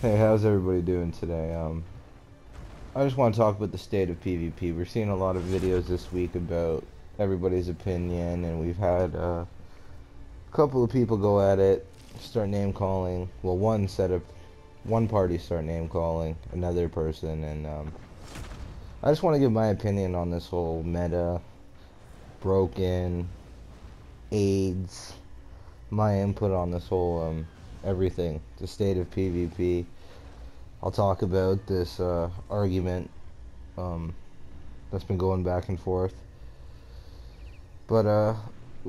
Hey, how's everybody doing today? I just want to talk about the state of PvP. We're seeing a lot of videos this week about everybody's opinion, and we've had a couple of people go at it, start name calling. Well, one party start name calling another person, and I just want to give my opinion on this whole meta, broken, AIDS, my input on this whole everything, the state of PvP. I'll talk about this argument um, that's been going back and forth. But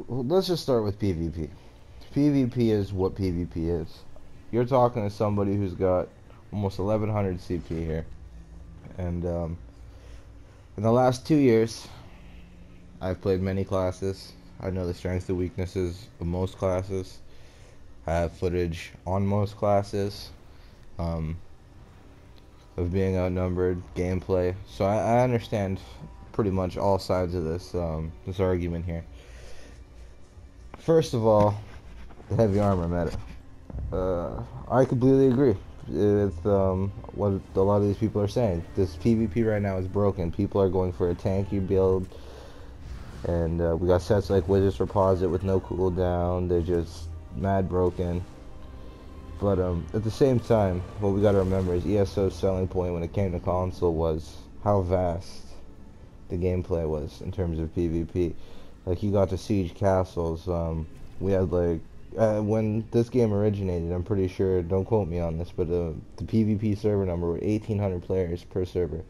let's just start with PvP. PvP is what PvP is. You're talking to somebody who's got almost 1100 CP here. And in the last 2 years, I've played many classes. I know the strengths and weaknesses of most classes. I have footage on most classes. Um, of being outnumbered, gameplay. So I understand pretty much all sides of this argument here. First of all, the heavy armor meta. I completely agree with what a lot of these people are saying. This PvP right now is broken. People are going for a tanky build, and we got sets like Wizards Reposit with no cooldown. They're just mad broken. But at the same time, what we got to remember is ESO's selling point when it came to console was how vast the gameplay was in terms of PvP. Like, you got to siege castles. We had like when this game originated, I'm pretty sure, don't quote me on this, but the PvP server number were 1,800 players per server,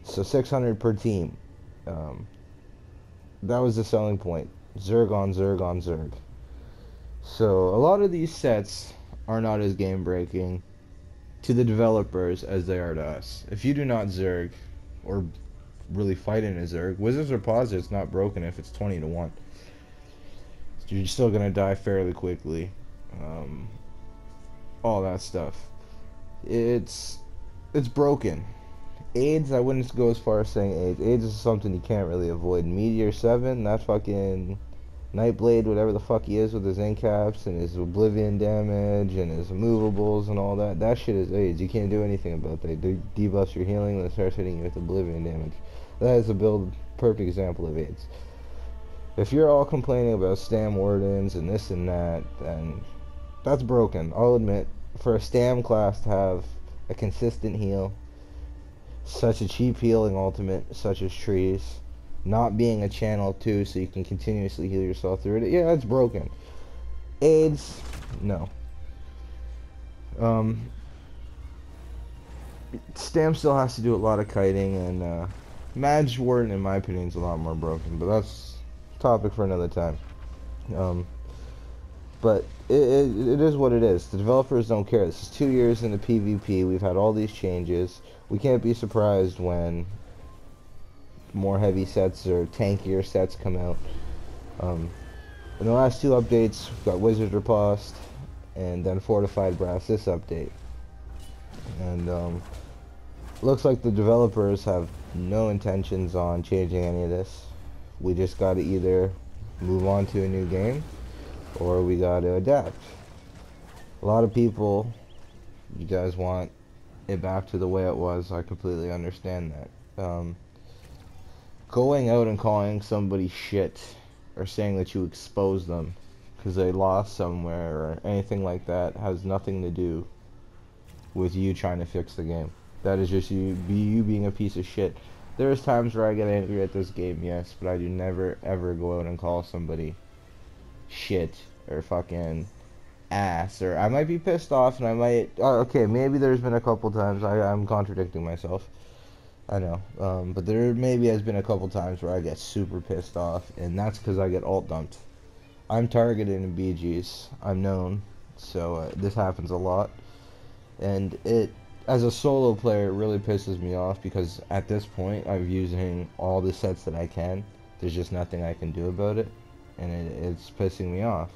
so 600 per team. That was the selling point. Zerg on Zerg on Zerg. So a lot of these sets are not as game breaking to the developers as they are to us. If you do not Zerg or really fight in a Zerg, Wizards Reposit's not broken if it's 20 to 1. You're still gonna die fairly quickly. All that stuff. It's broken. AIDS, I wouldn't go as far as saying AIDS. AIDS is something you can't really avoid. Meteor 7, that fucking Nightblade, whatever the fuck he is with his incaps and his oblivion damage and his movables and all that, that shit is AIDS. You can't do anything about that. They debuffs your healing and it starts hitting you with oblivion damage. That is a perfect example of AIDS. If you're all complaining about Stam Wardens and this and that, then that's broken. I'll admit, for a Stam class to have a consistent heal, such a cheap healing ultimate such as trees, not being a channel too, so you can continuously heal yourself through it. Yeah, it's broken. AIDS, no. Stam still has to do a lot of kiting, and Madge Warden, in my opinion, is a lot more broken, but that's a topic for another time. But it is what it is. The developers don't care. This is 2 years into PvP. We've had all these changes. We can't be surprised when more heavy sets or tankier sets come out. In the last 2 updates, we've got Wizard Riposte and then Fortified Brass this update. And looks like the developers have no intentions on changing any of this. We just got to either move on to a new game or we got to adapt. A lot of people, you guys want it back to the way it was. I completely understand that. Going out and calling somebody shit or saying that you expose them because they lost somewhere or anything like that has nothing to do with you trying to fix the game. That is just you being a piece of shit. There's times where I get angry at this game, yes, but I do never ever go out and call somebody shit or fucking ass, or I might be pissed off and I might, okay, maybe there's been a couple times, I'm contradicting myself, I know, but there maybe has been a couple times where I get super pissed off, and that's because I get alt dumped. I'm targeted in BGs, I'm known, so this happens a lot, and as a solo player, it really pisses me off because at this point, I'm using all the sets that I can. There's just nothing I can do about it, and it's pissing me off.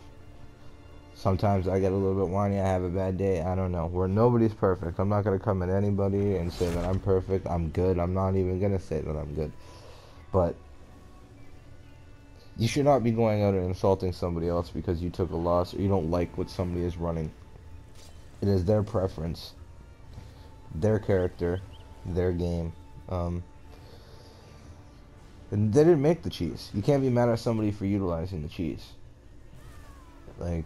Sometimes I get a little bit whiny, I have a bad day, I don't know. Where nobody's perfect. I'm not going to come at anybody and say that I'm perfect, I'm good. I'm not even going to say that I'm good. But you should not be going out and insulting somebody else because you took a loss or you don't like what somebody is running. It is their preference. their character, their game. And they didn't make the cheese. You can't be mad at somebody for utilizing the cheese. Like,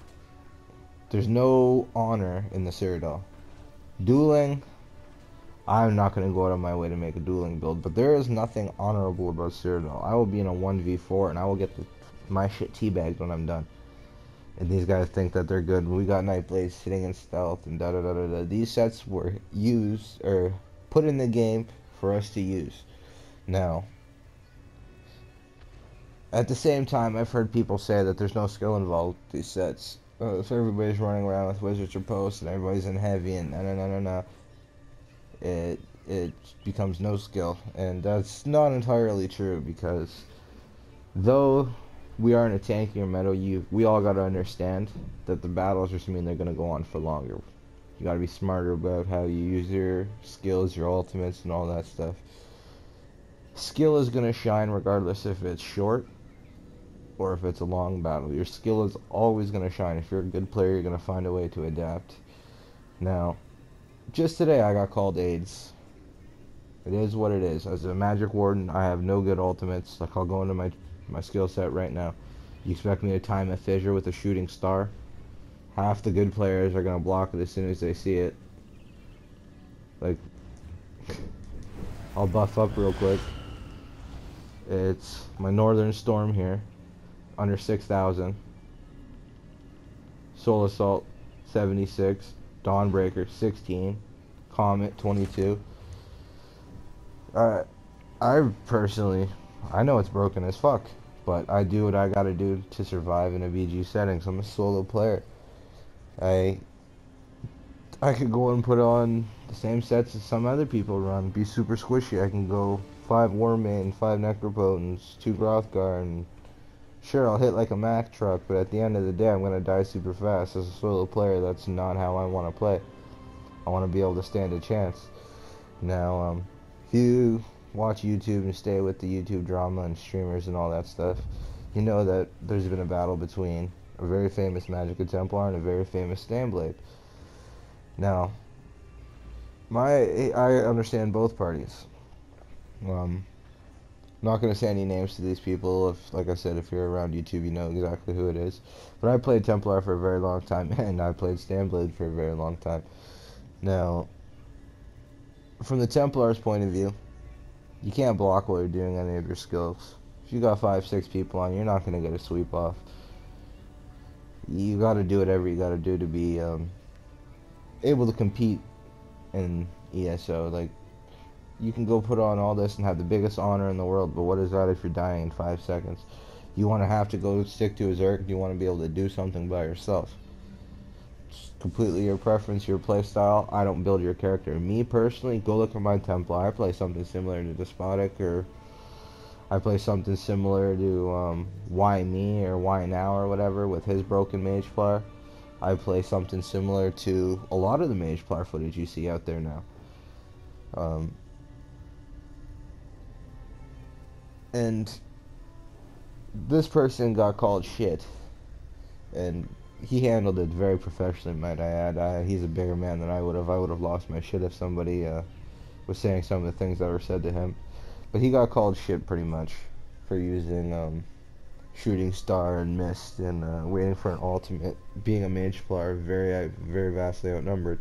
there's no honor in the Cyrodiil. Dueling, I'm not going to go out of my way to make a dueling build, but there is nothing honorable about Cyrodiil. I will be in a 1v4 and I will get my shit teabagged when I'm done. And these guys think that they're good. We got Nightblade sitting in stealth and da da da da da. These sets were used or put in the game for us to use. Now, at the same time, I've heard people say that there's no skill involved with these sets. If everybody's running around with Wizards or Post and everybody's in heavy and no, it becomes no skill. And that's not entirely true, because though we are in a tankier meta, we all gotta understand that the battles just mean they're gonna go on for longer. You gotta be smarter about how you use your skills, your ultimates, and all that stuff. Skill is gonna shine regardless if it's short or if it's a long battle. Your skill is always gonna shine. If you're a good player, you're gonna find a way to adapt. Now, just today I got called AIDS. It is what it is. As a Magic Warden, I have no good ultimates. Like, I'll go into my skill set right now. You expect me to time a fissure with a shooting star? Half the good players are gonna block it as soon as they see it. Like, I'll buff up real quick. It's my Northern Storm here, under 6,000. Soul Assault, 76. Dawnbreaker, 16. Comet, 22. I personally, I know it's broken as fuck, but I do what I gotta do to survive in a VG setting. So I'm a solo player. I could go and put on the same sets as some other people run, be super squishy. I can go 5 Wormmane, 5 Necropotents, 2 Grothgar, and sure, I'll hit like a Mack truck, but at the end of the day, I'm gonna die super fast. As a solo player, that's not how I want to play. I want to be able to stand a chance. Now, if you watch YouTube and stay with the YouTube drama and streamers and all that stuff, you know that there's been a battle between a very famous Magic Templar and a very famous Stanblade. Now, I understand both parties. Not going to say any names to these people. If, like I said, if you're around YouTube, you know exactly who it is. But I played Templar for a very long time, and I played Stanblade for a very long time. Now, from the Templar's point of view, you can't block while you're doing any of your skills. If you got 5-6 people on, you're not going to get a sweep off. You got to do whatever you got to do to be able to compete in ESO. Like, you can go put on all this and have the biggest honor in the world, but what is that if you're dying in 5 seconds? You want to have to go stick to a Zerg, you want to be able to do something by yourself. It's completely your preference, your play style. I don't build your character. Me personally, go look at my Templar. I play something similar to Despotic, or I play something similar to Why Me or Why Now or whatever with his broken Mageplar. I play something similar to a lot of the Mageplar footage you see out there now. And this person got called shit, and he handled it very professionally, might I add. He's a bigger man than I would have. I would have lost my shit if somebody was saying some of the things that were said to him. But he got called shit pretty much for using Shooting Star and Mist and waiting for an ultimate, being a Mageplar, very, very vastly outnumbered.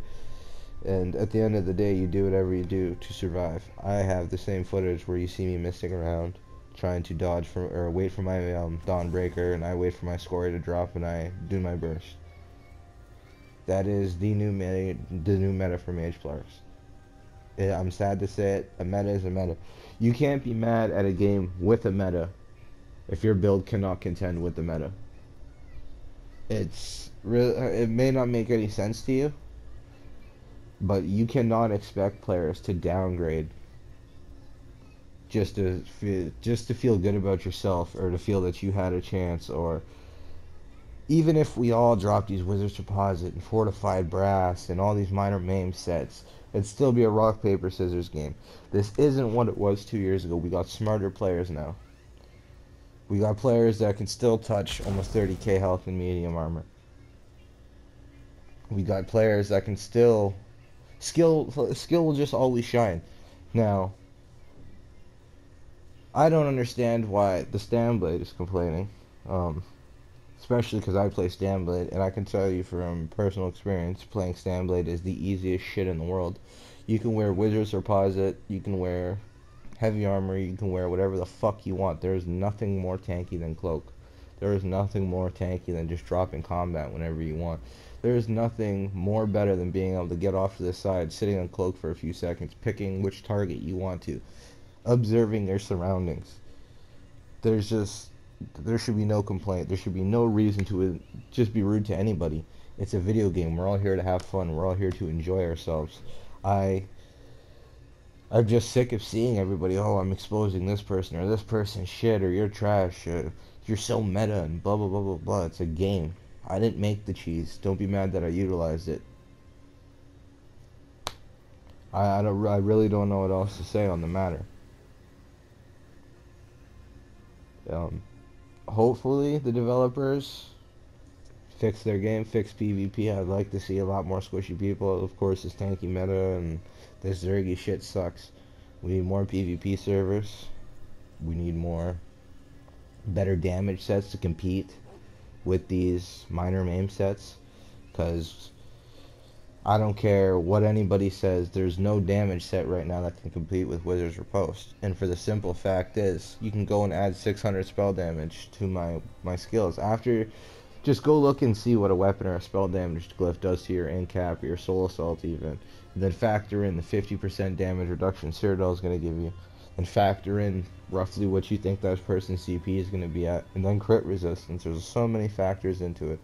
And at the end of the day, you do whatever you do to survive. I have the same footage where you see me missing around, trying to dodge for or wait for my Dawnbreaker, and I wait for my scorer to drop, and I do my burst. That is the new meta for Mageplars. I'm sad to say it. A meta is a meta. You can't be mad at a game with a meta if your build cannot contend with the meta. It may not make any sense to you, but you cannot expect players to downgrade just to feel good about yourself, or to feel that you had a chance. Or even if we all drop these Wizards Deposit and Fortified Brass and all these minor MAME sets, it'd still be a rock paper scissors game. This isn't what it was 2 years ago. We got smarter players now. We got players that can still touch almost 30k health in medium armor. We got players that can still Skill will just always shine. Now, I don't understand why the Stanblade is complaining, um, especially because I play Stanblade, and I can tell you from personal experience, playing Stanblade is the easiest shit in the world. You can wear Wizard's Reposit, you can wear heavy armor, you can wear whatever the fuck you want. There is nothing more tanky than Cloak. There is nothing more tanky than just dropping combat whenever you want. There is nothing more better than being able to get off to the side, sitting on Cloak for a few seconds, picking which target you want to, observing your surroundings. There's just, there should be no complaint. There should be no reason to just be rude to anybody. It's a video game. We're all here to have fun. We're all here to enjoy ourselves. I'm just sick of seeing everybody, oh, I'm exposing this person, or this person's shit, or you're trash, you're so meta, and blah, blah, blah, blah, blah. It's a game. I didn't make the cheese. Don't be mad that I utilized it. I really don't know what else to say on the matter. Hopefully the developers fix their game, fix PvP. I'd like to see a lot more squishy people. Of course, this tanky meta and this Zergy shit sucks. We need more PvP servers. We need more better damage sets to compete with these minor MAME sets. Because I don't care what anybody says, there's no damage set right now that can compete with Wizard's Riposte. And for the simple fact is, you can go and add 600 spell damage to my skills. After, just go look and see what a weapon or a spell damage glyph does to your incap or your soul assault even. And then factor in the 50% damage reduction Cyrodiil is going to give you. And factor in roughly what you think that person's CP is going to be at. And then crit resistance. There's so many factors into it.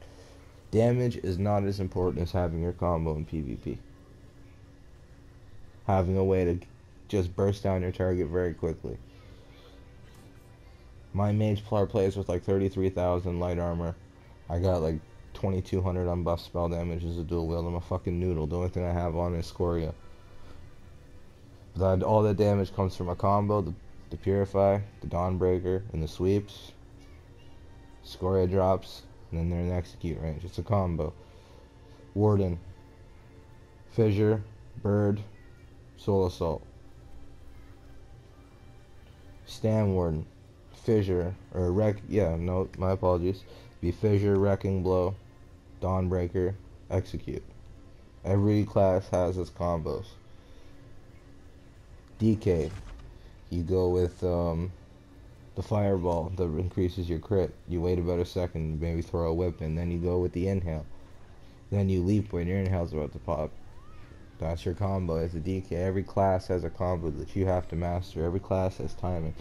Damage is not as important as having your combo in PvP. Having a way to just burst down your target very quickly. My mage plays with like 33,000 light armor. I got like 2,200 unbuffed spell damage as a dual wield. I'm a fucking noodle. The only thing I have on is Scoria. But all that damage comes from a combo, the Purify, the Dawnbreaker, and the sweeps. Scoria drops, and then they're in execute range. It's a combo. Warden, Fissure, Bird, Soul Assault. Stan Warden, Fissure, or my apologies. Be Fissure, Wrecking Blow, Dawnbreaker, Execute. Every class has its combos. DK, you go with the Fireball that increases your crit. You wait about a second, maybe throw a whip, and then you go with the Inhale. Then you leap when your Inhale's about to pop. That's your combo as a DK. Every class has a combo that you have to master. Every class has timing.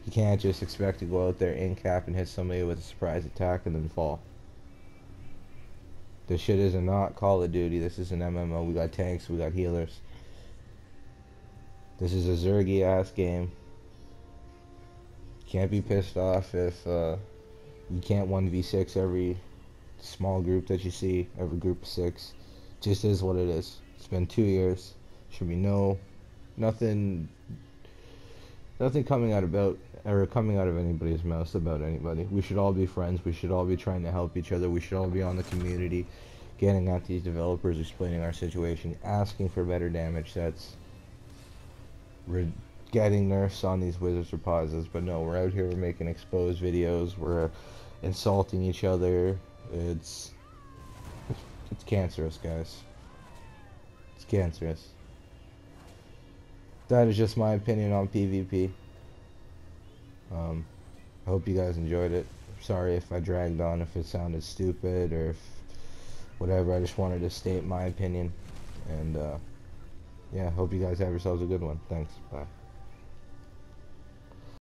You can't just expect to go out there incap and hit somebody with a surprise attack and then fall. This shit is not Call of Duty. This is an MMO. We got tanks, we got healers. This is a Zergy ass game. Can't be pissed off if you can't 1v6 every small group that you see, every group of 6. Just is what it is. It's been 2 years. Should be nothing coming out of anybody's mouth about anybody. We should all be friends. We should all be trying to help each other. We should all be on the community, getting at these developers, explaining our situation, asking for better damage sets. We're getting nerfs on these Wizards Reposits, but no, we're out here, we're making exposed videos, we're insulting each other. It's cancerous, guys. It's cancerous. That is just my opinion on PvP. I hope you guys enjoyed it. Sorry if I dragged on, if it sounded stupid, or if whatever. I just wanted to state my opinion. And yeah, hope you guys have yourselves a good one. Thanks. Bye.